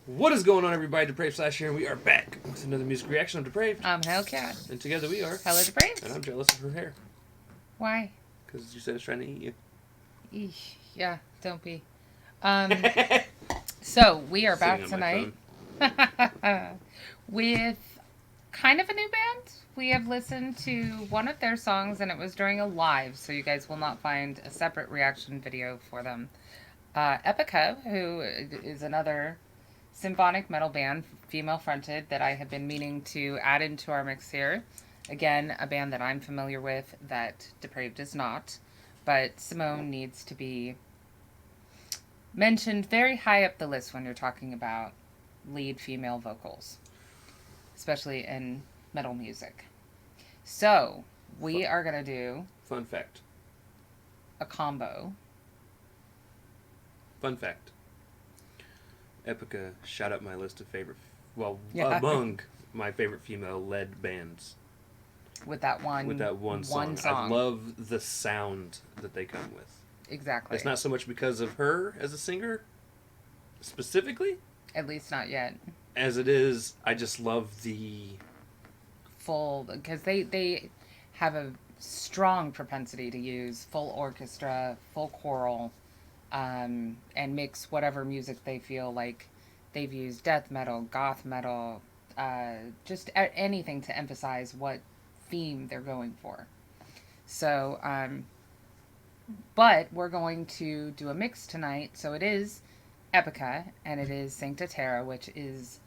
What is going on, everybody? Depraved / here, and we are back with another music reaction of Depraved. I'm Hellcat. And together we are HellaDepraved. And I'm jealous of her hair. Why? Because you said it's trying to eat you. Eesh. Yeah, don't be. So, we are back tonight with kind of a new band. We have listened to one of their songs, and it was during a live, so you guys will not find a separate reaction video for them. Epica, who is another symphonic metal band, female-fronted, that I have been meaning to add into our mix here. Again, a band that I'm familiar with that Depraved is not, but Simone needs to be mentioned very high up the list when you're talking about lead female vocals, especially in metal music. So, we are going to do... Fun fact. A combo. Fun fact. Epica shot up my list of favorite... among my favorite female-led bands. With that one song. I love the sound that they come with. Exactly. It's not so much because of her as a singer, specifically. At least not yet. As it is, I just love the... full... Because they have a strong propensity to use full orchestra, full choral, and mix whatever music they feel like. They've used death metal, goth metal, just anything to emphasize what theme they're going for. So, but we're going to do a mix tonight. So it is Epica, and it is Sancta Terra, which is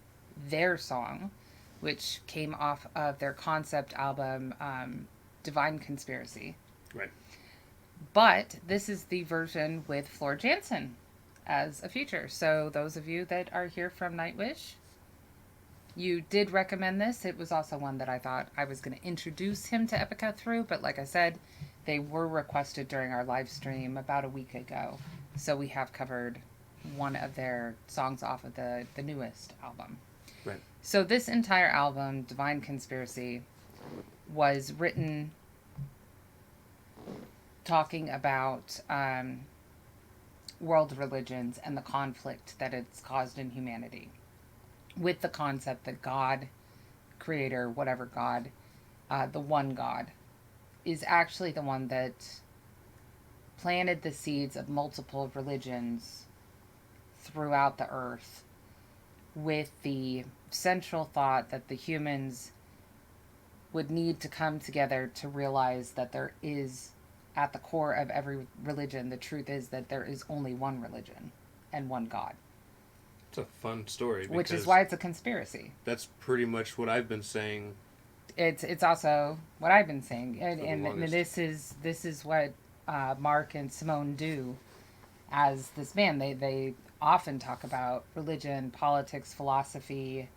their song, which came off of their concept album, Divine Conspiracy. Right. But this is the version with Floor Jansen as a feature. So those of you that are here from Nightwish, you did recommend this. It was also one that I thought I was going to introduce him to Epica through, but like I said, they were requested during our live stream about a week ago. So we have covered one of their songs off of the newest album. Right. So this entire album, Divine Conspiracy, was written talking about world religions and the conflict that it's caused in humanity, with the concept that God, creator, whatever God, the one God, is actually the one that planted the seeds of multiple religions throughout the earth, with the central thought that the humans would need to come together to realize that there is, at the core of every religion, the truth is that there is only one religion and one God. It's a fun story. Which is why it's a conspiracy. That's pretty much what I've been saying. It's also what I've been saying, and this is what Mark and Simone do as this band. They often talk about religion, politics, philosophy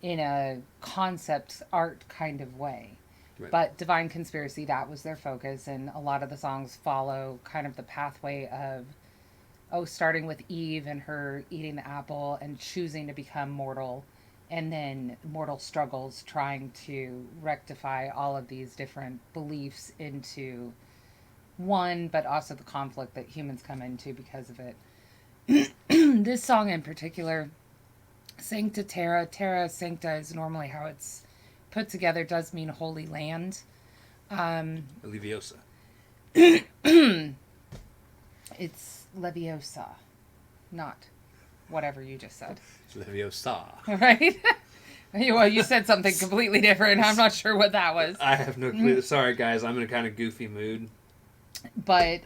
in a concept art kind of way. Right. But Divine Conspiracy, that was their focus, and a lot of the songs follow kind of the pathway of starting with Eve and her eating the apple and choosing to become mortal, and then mortal struggles trying to rectify all of these different beliefs into one, but also the conflict that humans come into because of it. This song in particular, Sancta Terra, Terra Sancta is normally how it's put together, does mean holy land. Leviosa. It's Leviosa, not whatever you just said. Leviosa. Right? Well, you said something completely different. I'm not sure what that was. I have no clue. Sorry, guys. I'm in a kind of goofy mood. But,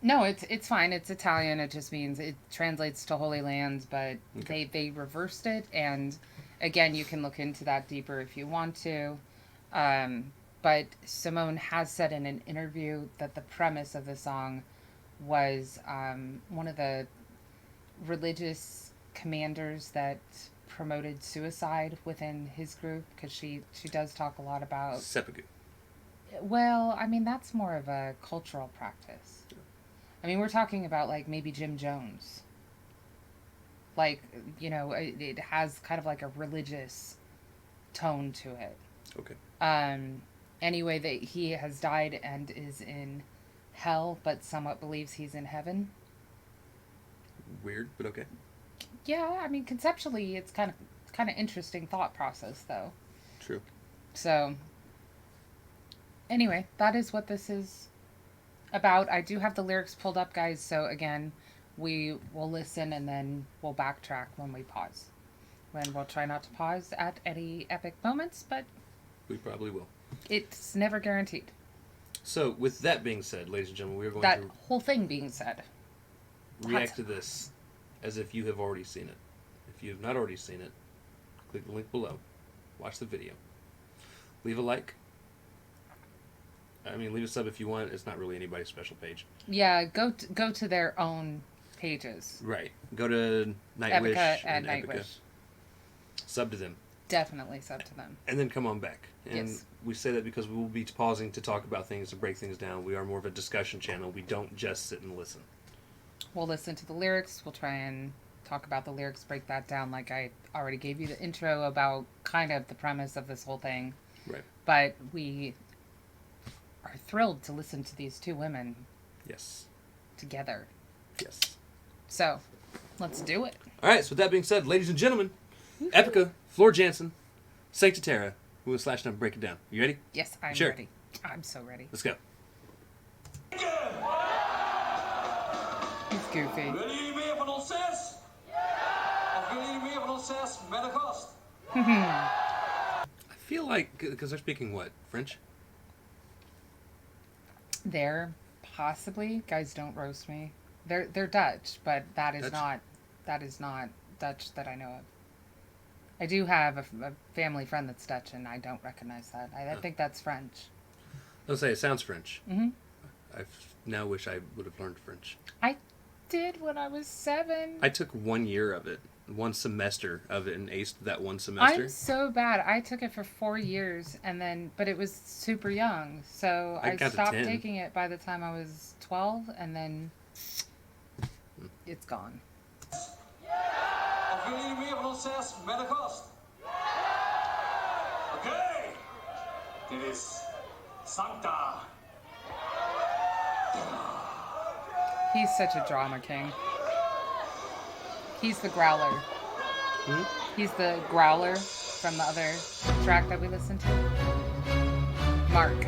no, it's fine. It's Italian. It just means it translates to Holy Lands, but okay. They reversed it. And, again, you can look into that deeper if you want to. But Simone has said in an interview that the premise of the song was one of the religious commanders that promoted suicide within his group, because she does talk a lot about... Seppuku. Well, I mean, that's more of a cultural practice. I mean, we're talking about, like, maybe Jim Jones. Like, you know, it has kind of like a religious tone to it. Okay. Anyway, that he has died and is in hell, but somewhat believes he's in heaven. Weird, but okay. Yeah, I mean, conceptually, it's kind of interesting thought process, though. True. So, anyway, that is what this is about. I do have the lyrics pulled up, guys. So again, we will listen and then we'll backtrack when we pause. When we'll try not to pause at any epic moments, but we probably will. It's never guaranteed. So, with that being said, ladies and gentlemen, we are going that to whole thing being said, react to this as if you have already seen it. If you have not already seen it, click the link below. Watch the video. Leave a like. I mean, leave a sub if you want. It's not really anybody's special page. Yeah, go to their own pages. Right. Go to Nightwish Epica and Nightwish. Epica. Sub to them. Definitely sub to them. And then come on back. And yes. We say that because we will be pausing to talk about things, to break things down. We are more of a discussion channel. We don't just sit and listen. We'll listen to the lyrics. We'll try and talk about the lyrics, break that down like I already gave you the intro about kind of the premise of this whole thing. Right. But we are thrilled to listen to these two women. Yes. Together. Yes. So, let's do it. All right, so with that being said, ladies and gentlemen, Epica, Floor Jansen, Sancta Terra. We will slash down and break it down. You ready? Yes, I'm sure. ready. I'm so ready. Let's go. He's goofy. Willen jullie meer van ons zes? Of willen jullie meer van ons zes met een gast? I feel like, because they're speaking what? French? They're possibly, guys, don't roast me. They're Dutch, but that is not Dutch that I know of. I do have a family friend that's Dutch, and I don't recognize that. I think that's French. I'll say it sounds French. Mm-hmm. I now wish I would have learned French. I did when I was 7. I took 1 year of it, 1 semester of it, and aced that 1 semester. I'm so bad. I took it for 4 years, but it was super young, so I stopped taking it by the time I was 12, and then it's gone. Of willen jullie meer van ons zes met een gast? Oké. Dit is Sancta. He's such a drama king. He's the growler. Hmm? He's the growler from the other track that we listened to. Mark.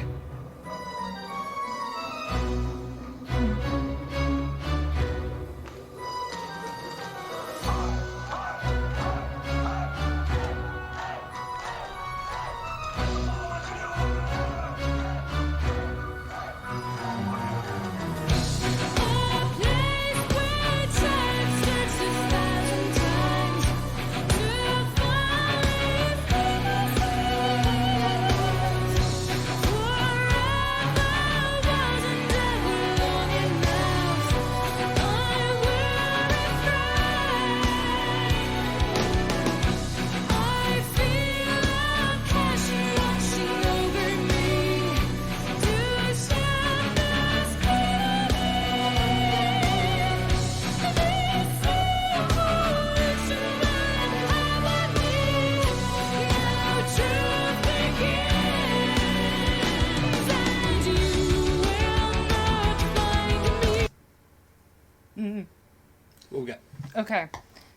What we got? Okay,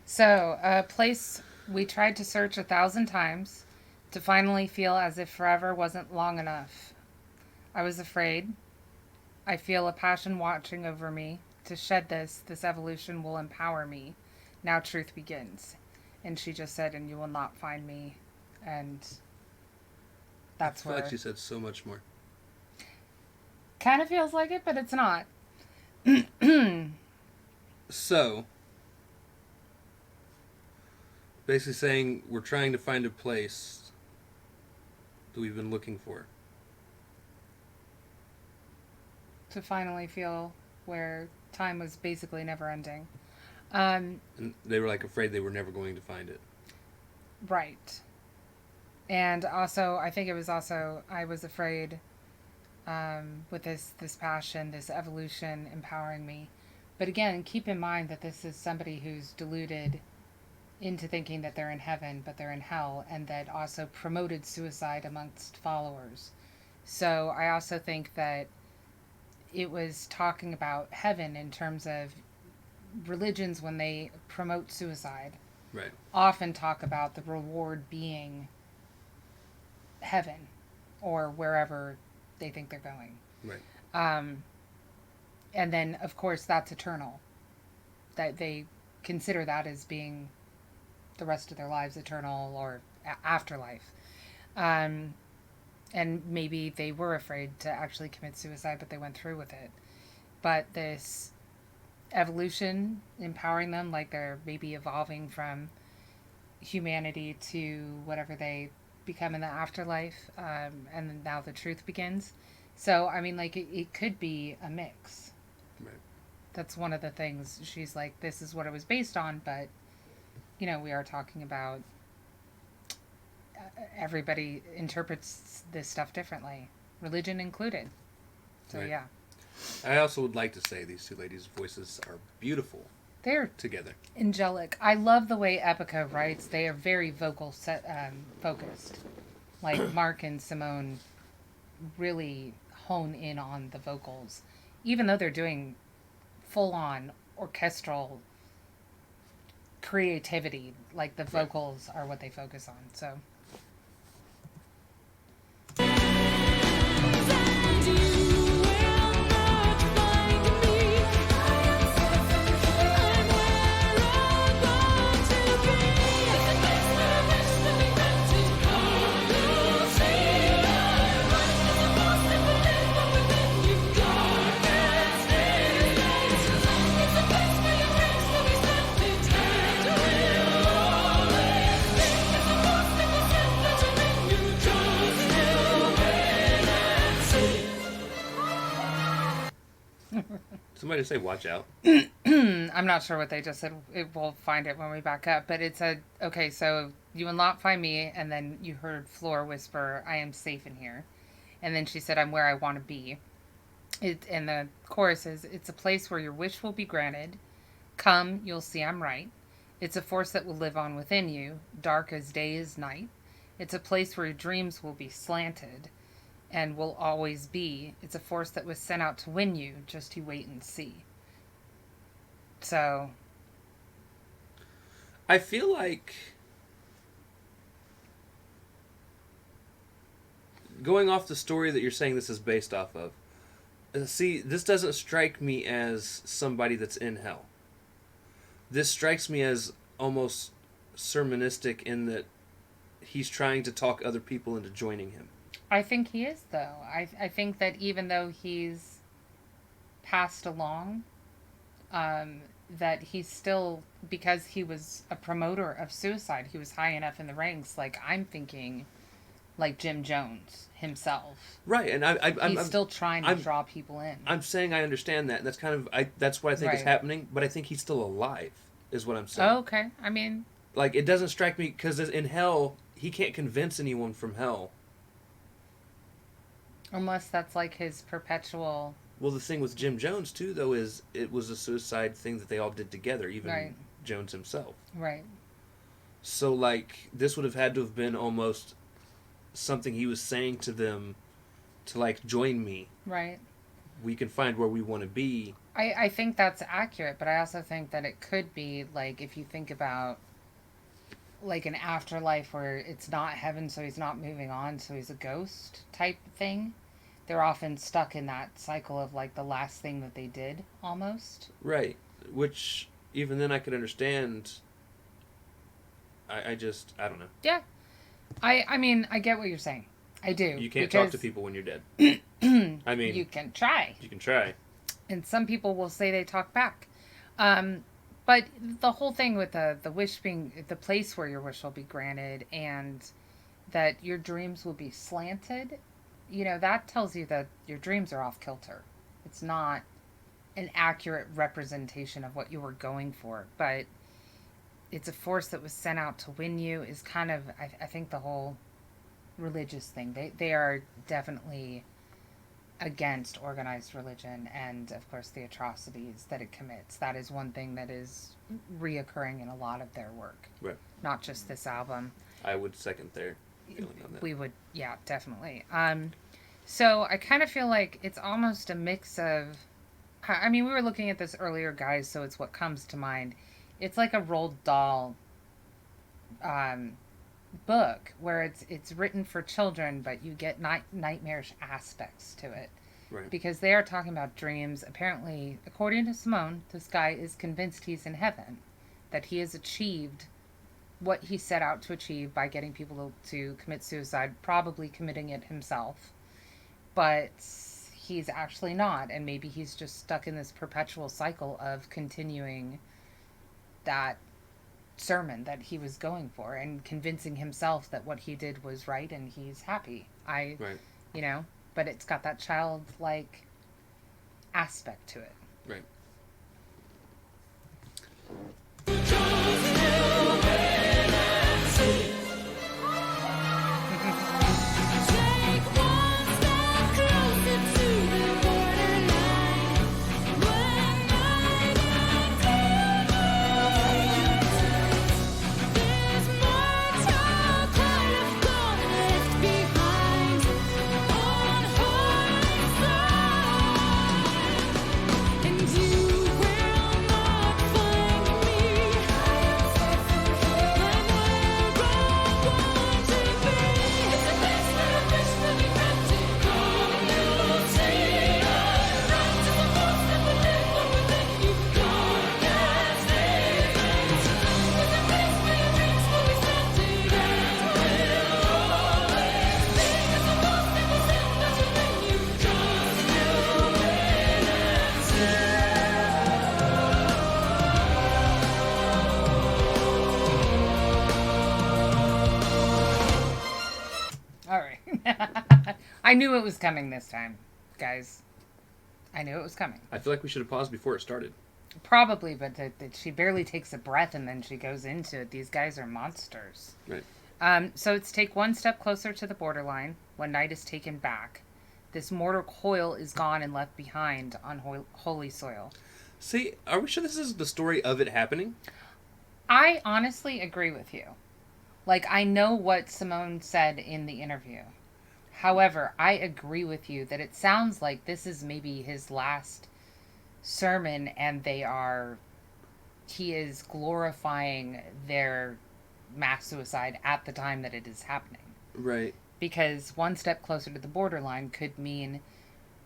so a place we tried to search 1,000 times to finally feel as if forever wasn't long enough. I was afraid. I feel a passion watching over me. To shed this evolution will empower me. Now truth begins. And she just said, and you will not find me. And that's where... I feel like she said so much more. Kind of feels like it, but it's not. So, basically saying we're trying to find a place that we've been looking for. To finally feel where time was basically never ending. And they were like afraid they were never going to find it. Right. And also, I think it was also, I was afraid with this passion, this evolution empowering me. But again, keep in mind that this is somebody who's deluded into thinking that they're in heaven, but they're in hell, and that also promoted suicide amongst followers. So I also think that it was talking about heaven in terms of religions when they promote suicide. Right. Often talk about the reward being heaven or wherever they think they're going. Right. And then, of course, that's eternal. That they consider that as being the rest of their lives eternal or afterlife. And maybe they were afraid to actually commit suicide, but they went through with it. But this evolution, empowering them, like they're maybe evolving from humanity to whatever they become in the afterlife, and now the truth begins. So, I mean, like, it could be a mix. Right. That's one of the things. She's like, this is what it was based on, but, you know, we are talking about everybody interprets this stuff differently, religion included. So, right. yeah. I also would like to say these two ladies' voices are beautiful. They're together. Angelic. I love the way Epica writes. They are very vocal focused. Like Mark and Simone really hone in on the vocals, even though they're doing full-on orchestral creativity. Like the vocals are what they focus on. So. Somebody say watch out. I'm not sure what they just said. We'll find it when we back up. But it said, okay, so you will not find me. And then you heard Flora whisper, I am safe in here. And then she said, I'm where I want to be. And the chorus is, it's a place where your wish will be granted. Come, you'll see I'm right. It's a force that will live on within you, dark as day is night. It's a place where your dreams will be slanted and will always be. It's a force that was sent out to win you, just you wait and see. So I feel like going off the story that you're saying this is based off of, see, this doesn't strike me as somebody that's in hell. This strikes me as almost sermonistic in that he's trying to talk other people into joining him. I think he is, though. I think that even though he's passed along, that he's still, because he was a promoter of suicide, he was high enough in the ranks. Like, I'm thinking, like Jim Jones himself. Right, and I'm still trying to draw people in. I'm saying I understand that. And that's kind of that's what I think is happening. But I think he's still alive, is what I'm saying. Oh, okay. I mean, like, it doesn't strike me because in hell he can't convince anyone from hell. Unless that's like his perpetual... Well, the thing with Jim Jones, too, though, is it was a suicide thing that they all did together, even Jones himself. Right. So, like, this would have had to have been almost something he was saying to them to, like, join me. Right. We can find where we want to be. I think that's accurate, but I also think that it could be, like, if you think about, like, an afterlife where it's not heaven, so he's not moving on, so he's a ghost type thing. They're often stuck in that cycle of, like, the last thing that they did, almost. Right. Which, even then I could understand. I don't know. Yeah. I mean, I get what you're saying. I do. You can't talk to people when you're dead. I mean... You can try. You can try. And some people will say they talk back. But the whole thing with the wish being the place where your wish will be granted and that your dreams will be slanted... You know, that tells you that your dreams are off kilter. It's not an accurate representation of what you were going for, but it's a force that was sent out to win you is kind of, I think, the whole religious thing. They are definitely against organized religion and, of course, the atrocities that it commits. That is one thing that is reoccurring in a lot of their work. Right. Not just this album. I would second their feeling on that. We would, yeah, definitely. So I kind of feel like it's almost a mix of... I mean, we were looking at this earlier, guys, so it's what comes to mind. It's like a Roald Dahl book where it's written for children, but you get nightmarish aspects to it. Right. Because they are talking about dreams. Apparently, according to Simone, this guy is convinced he's in heaven, that he has achieved what he set out to achieve by getting people to commit suicide, probably committing it himself. But he's actually not, and maybe he's just stuck in this perpetual cycle of continuing that sermon that he was going for and convincing himself that what he did was right and he's happy. Right. You know, but it's got that childlike aspect to it. Right. I knew it was coming this time, guys. I knew it was coming. I feel like we should have paused before it started. Probably, but she barely takes a breath and then she goes into it. These guys are monsters. Right. So it's take one step closer to the borderline when night is taken back. This mortal coil is gone and left behind on holy soil. See, are we sure this is the story of it happening? I honestly agree with you. Like, I know what Simone said in the interview. However, I agree with you that it sounds like this is maybe his last sermon and he is glorifying their mass suicide at the time that it is happening. Right. Because one step closer to the borderline could mean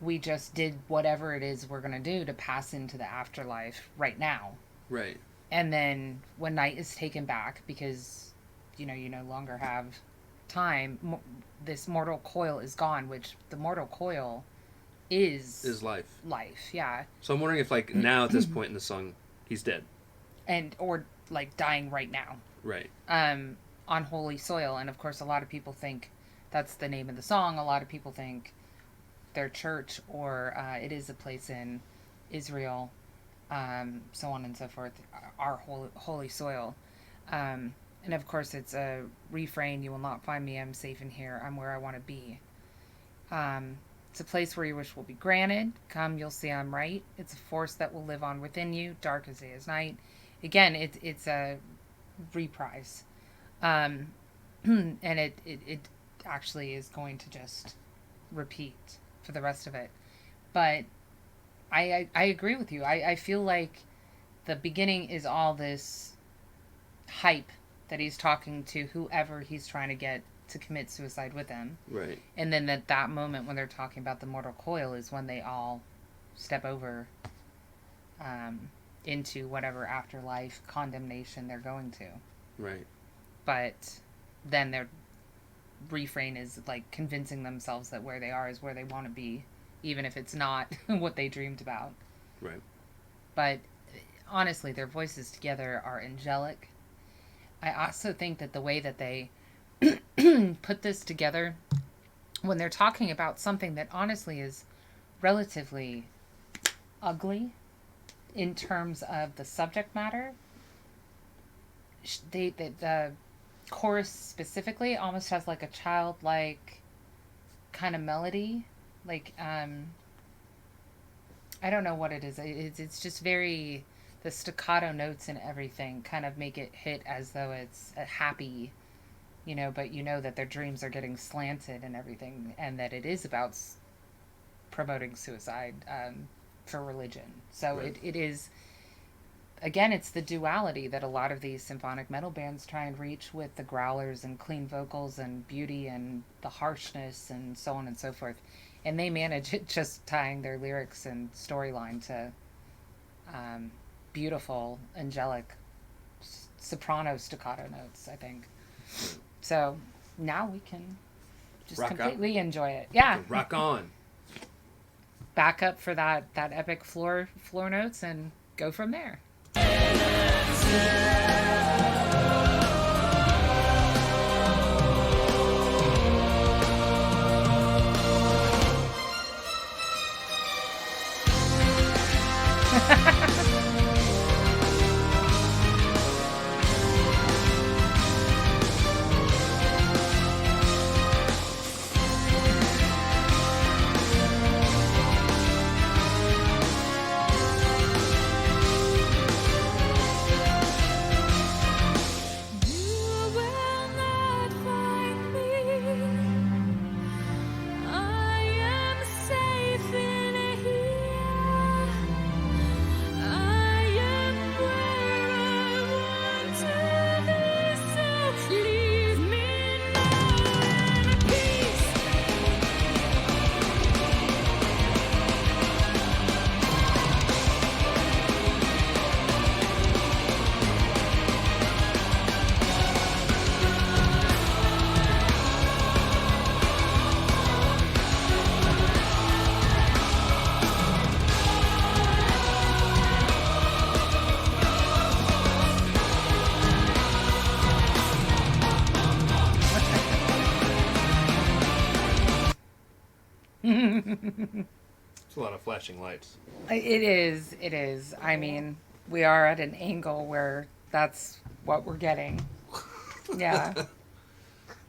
we just did whatever it is we're going to do to pass into the afterlife right now. Right. And then when night is taken back because, you no longer have time, this mortal coil is gone, which the mortal coil is life. Life, yeah. So I'm wondering if, like, now at this point in the song, he's dead. Or, like, dying right now. Right. On holy soil. And, of course, a lot of people think that's the name of the song. A lot of people think their church or it is a place in Israel, so on and so forth, our holy soil. And of course it's a refrain, you will not find me, I'm safe in here, I'm where I want to be. It's a place where your wish will be granted. Come, you'll see I'm right. It's a force that will live on within you, dark as day as night. Again, it's a reprise. And it actually is going to just repeat for the rest of it. But I agree with you. I feel like the beginning is all this hype that he's talking to whoever he's trying to get to commit suicide with him. Right. And then that moment when they're talking about the mortal coil is when they all step over into whatever afterlife condemnation they're going to. Right. But then their refrain is like convincing themselves that where they are is where they want to be, even if it's not what they dreamed about. Right. But honestly, their voices together are angelic. I also think that the way that they put this together when they're talking about something that honestly is relatively ugly in terms of the subject matter, the chorus specifically almost has like a childlike kind of melody like I don't know what it is. It's just very, the staccato notes and everything kind of make it hit as though it's a happy, but that their dreams are getting slanted and everything, and that it is about promoting suicide for religion. So Right. it is, again, it's the duality that a lot of these symphonic metal bands try and reach with the growlers and clean vocals and beauty and the harshness and so on and so forth. And they manage it just tying their lyrics and storyline to beautiful, angelic soprano staccato notes, I think. So now we can just Rock completely enjoy it. Yeah. Rock on. Back up for that epic floor notes and go from there. It's a lot of flashing lights. It is. I mean, we are at an angle where that's what we're getting. Yeah.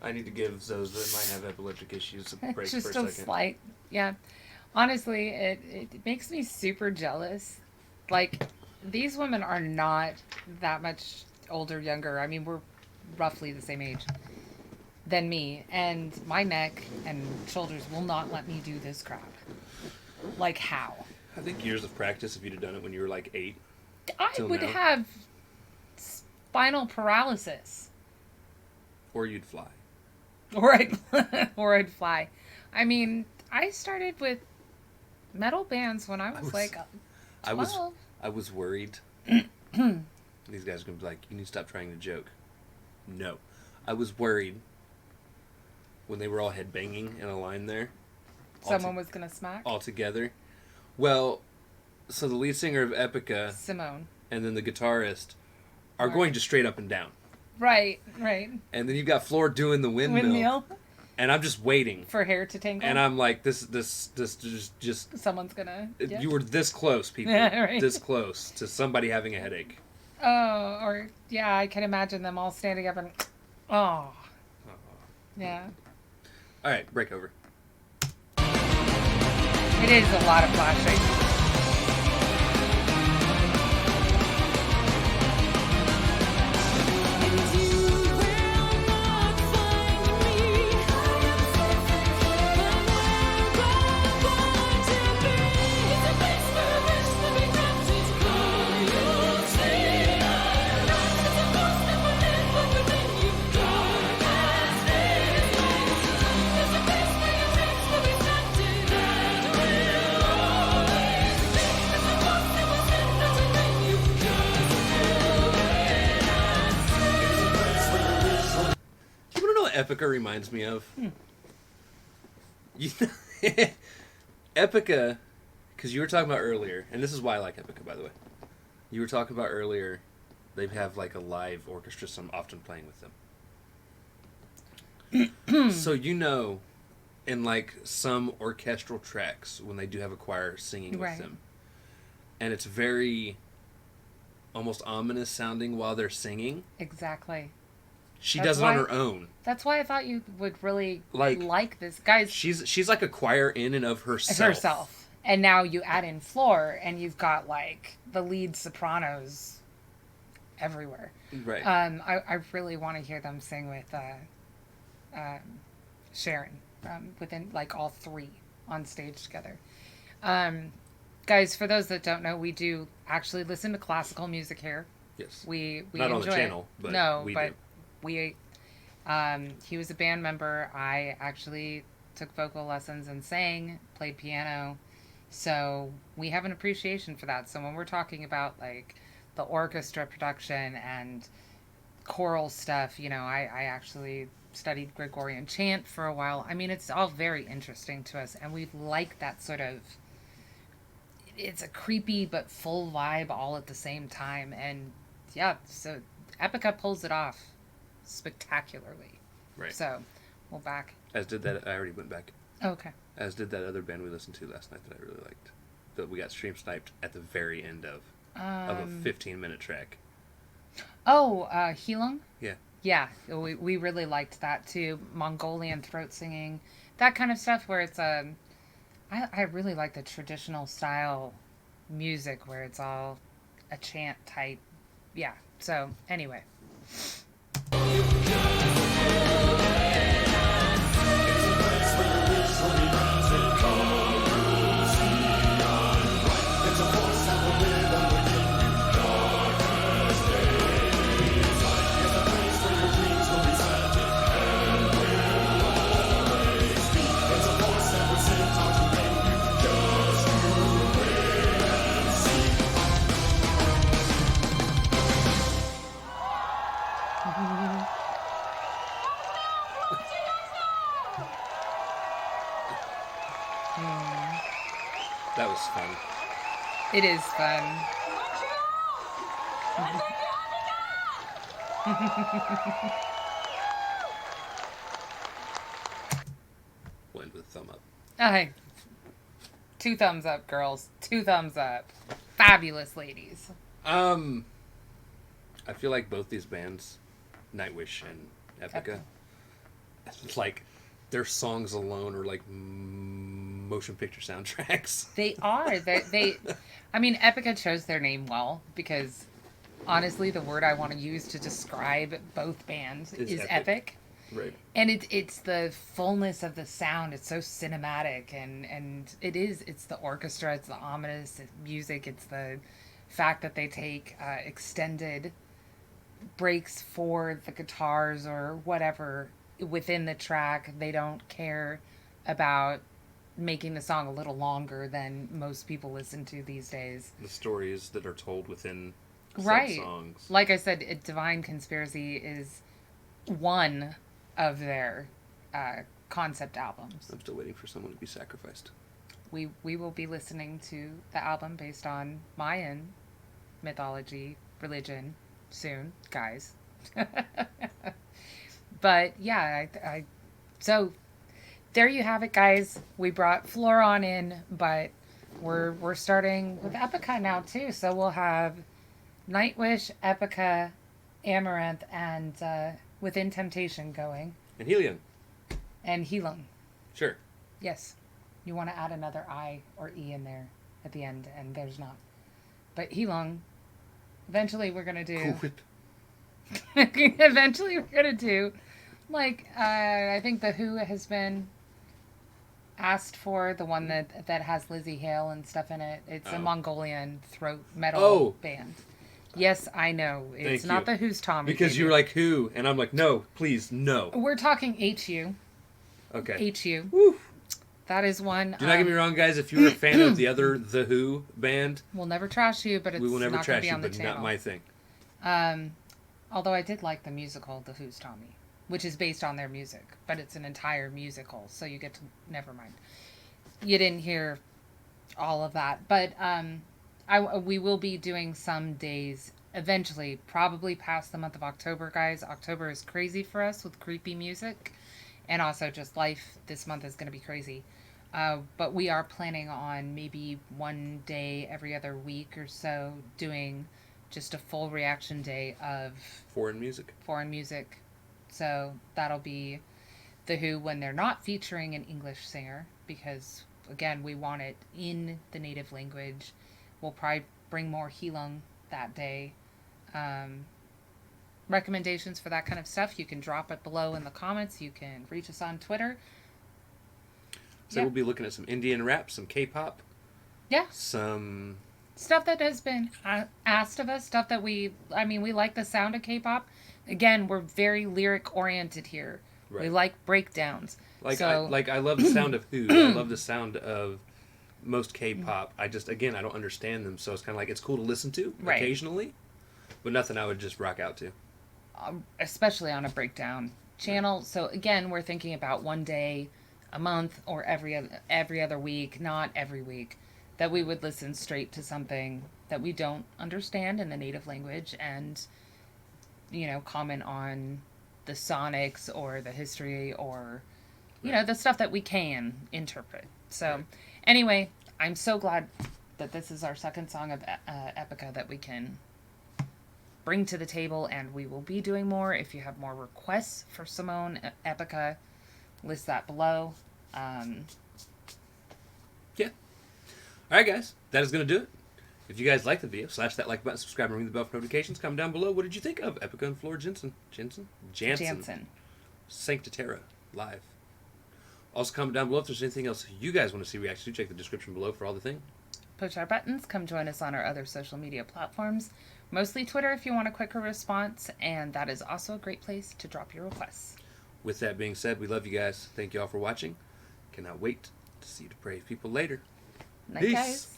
I need to give those that might have epileptic issues a break Just for a a second. slight, yeah. Honestly, it makes me super jealous. Like, these women are not that much older, younger. I mean, we're roughly the same age than me, and my neck and shoulders will not let me do this crap. Like, how? I think years of practice, if you'd have done it when you were like 8. I Till would now. have spinal paralysis. Or you'd fly. Or I'd fly. I mean, I started with metal bands when I was like 12. I was worried. These guys are going to be like, you need to stop trying to joke. No. I was worried when they were all headbanging in a line there. Someone was going to smack? All together. Well, so the lead singer of Epica Simone. and then the guitarist are Right. going just straight up and down. Right. And then you've got Floor doing the windmill. And I'm just waiting. For hair to tangle. And I'm like, this just Someone's going to... Yeah. You were this close, people. Yeah, right. This close to somebody having a headache. Oh, or, yeah, I can imagine them all standing up and... Oh. Yeah. All right, break over. It is a lot of flashing. Epica reminds me of. You know, Epica, because you were talking about earlier, and this is why I like Epica, by the way. You were talking about earlier, they have like a live orchestra, so I'm often playing with them. So you know, in like some orchestral tracks, when they do have a choir singing with them, and it's very almost ominous sounding while they're singing. Exactly. She does it on her own. That's why I thought you would really like this. Guys, she's like a choir in and of herself. And now you add in Floor, and you've got, like, the lead sopranos everywhere. Right. I really want to hear them sing with Sharon, within, like, all three on stage together. Guys, for those that don't know, we do actually listen to classical music here. Yes. We not enjoy on the channel, but we he was a band member. I actually took vocal lessons and sang, played piano. So we have an appreciation for that. So when we're talking about, like, the orchestra production and choral stuff, you know, I actually studied Gregorian chant for a while. I mean, it's all very interesting to us, and we like that sort of, it's a creepy but full vibe all at the same time. And yeah, so Epica pulls it off spectacularly. Right. So we'll back. As did that, I already went back. Okay. As did that other band we listened to last night that I really liked. That we got stream sniped at the very end of a 15-minute track. Oh, Heelung? Yeah. Yeah, we really liked that too. Mongolian throat singing, that kind of stuff where it's I really like the traditional style music where it's all a chant type. Yeah. So anyway. That was fun. It is fun. We'll end with a thumb up. Okay. 2 thumbs up, girls. 2 thumbs up. Fabulous ladies. I feel like both these bands, Nightwish and Epica, like, their songs alone are like motion picture soundtracks. They are. They I mean, Epica chose their name well, because honestly, the word I want to use to describe both bands is epic. Right. And it's the fullness of the sound. It's so cinematic, and it's the orchestra, it's the ominous music, it's the fact that they take extended breaks for the guitars or whatever within the track. They don't care about making the song a little longer than most people listen to these days. The stories that are told within songs. Like I said, Divine Conspiracy is one of their concept albums. I'm still waiting for someone to be sacrificed. We will be listening to the album based on Mayan mythology, religion, soon, guys. But yeah, so there you have it, guys. We brought Floor on in, but we're starting with Epica now too. So we'll have Nightwish, Epica, Amaranth, and Within Temptation going. And Helium. And Heelung. Sure. Yes. You want to add another I or E in there at the end, and there's not. But Heelung, eventually we're going to do... Eventually we're going to do... Like, I think The Who has been asked for, the one that has Lizzie Hale and stuff in it. It's a Mongolian throat metal band. Yes, I know. It's not The Who's Tommy. Because you were like, Who? And I'm like, no, please, no. We're talking HU. Okay. HU. Woo. That is one. Do not get me wrong, guys. If you're a fan of the other The Who band... We'll never trash you, but it's we will never not going to trash be you, on the but channel. not my thing. Although I did like the musical The Who's Tommy, which is based on their music, but it's an entire musical, so you get to... Never mind. You didn't hear all of that, but we will be doing some days eventually, probably past the month of October, guys. October is crazy for us with creepy music, and also just life this month is going to be crazy. But we are planning on maybe one day every other week or so doing just a full reaction day of foreign music. So that'll be The Who when they're not featuring an English singer, because, again, we want it in the native language. We'll probably bring more Heelung that day. Recommendations for that kind of stuff, you can drop it below in the comments. You can reach us on Twitter. So we'll be looking at some Indian rap, some K-pop. Yeah. Some stuff that has been asked of us, stuff that we like the sound of K-pop. Again, we're very lyric oriented here. Right. We like breakdowns. I love the sound of Who. I love the sound of most K-pop. I don't understand them, so it's kind of like it's cool to listen to occasionally, but nothing I would just rock out to. Especially on a breakdown channel. So again, we're thinking about one day a month or every other week, not every week, that we would listen straight to something that we don't understand in the native language and, comment on the sonics or the history or, the stuff that we can interpret. So anyway, I'm so glad that this is our second song of Epica that we can bring to the table, and we will be doing more. If you have more requests for Simone Epica, list that below. All right, guys, that is going to do it. If you guys like the video, slash that like button, subscribe, and ring the bell for notifications. Comment down below. What did you think of Epica and Flora Jansen? Sancta Terra live. Also, comment down below if there's anything else you guys want to see react to. Check the description below for all the thing. Push our buttons. Come join us on our other social media platforms. Mostly Twitter if you want a quicker response, and that is also a great place to drop your requests. With that being said, we love you guys. Thank you all for watching. Cannot wait to see you depraved people later. Night, Peace. guys.